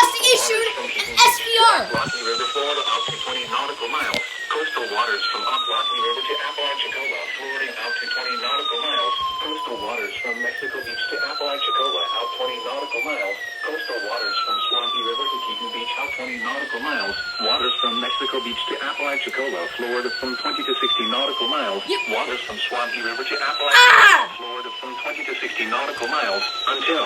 just issued an SPR. Rocky River, Florida, out to 20 nautical miles. Coastal waters from up Rocky River to Apalachicola, Florida, out to 20 nautical miles. Coastal waters from Mexico Beach to Apalachicola, out 20 nautical miles. Coastal waters from Swampy River to Keaton Beach, out 20 nautical miles. Waters from Mexico Beach to Apalachicola, Florida, from 20 to 60 nautical miles. Yep. Waters from Swampy River to Apalachicola, Florida, from 20 to 60 nautical miles until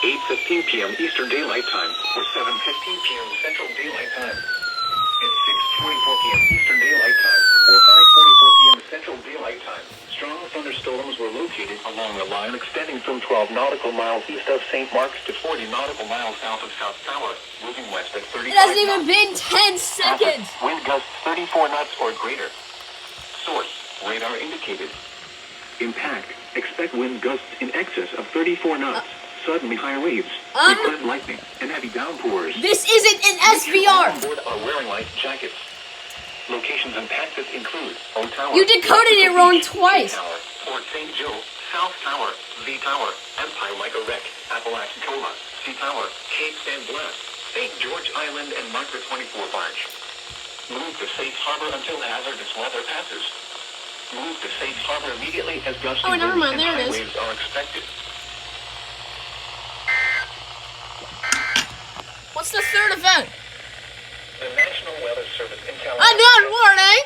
8:15 p.m. Eastern Daylight Time, or 7:15 p.m. Central Daylight Time, and 6:44 p.m. Eastern Daylight Time, or 5:44 p.m. Central Daylight Time. Strong thunderstorms were located along the line extending from 12 nautical miles east of St. Mark's to 40 nautical miles south of South Tower, moving west at 35 knots. It hasn't even been 10 seconds. Wind gusts 34 knots or greater. Source, radar indicated. Impact, expect wind gusts in excess of 34 knots. Suddenly high waves, frequent lightning, and heavy downpours. This isn't an SVR. On board are wearing life jackets. Locations impacted include O Tower. You decoded it wrong twice. Tower, Port St. Joe, South Tower, V Tower, Empire Micro Wreck, Apalachicola, C Tower, Cape San Blas, St. George Island, and Marker 24 Barge. Move to safe harbor until hazardous weather passes. Move to safe harbor immediately as gusty never mind, winds and there it high is. waves are expected. What's the third event? The National Weather Service in California. Another warning.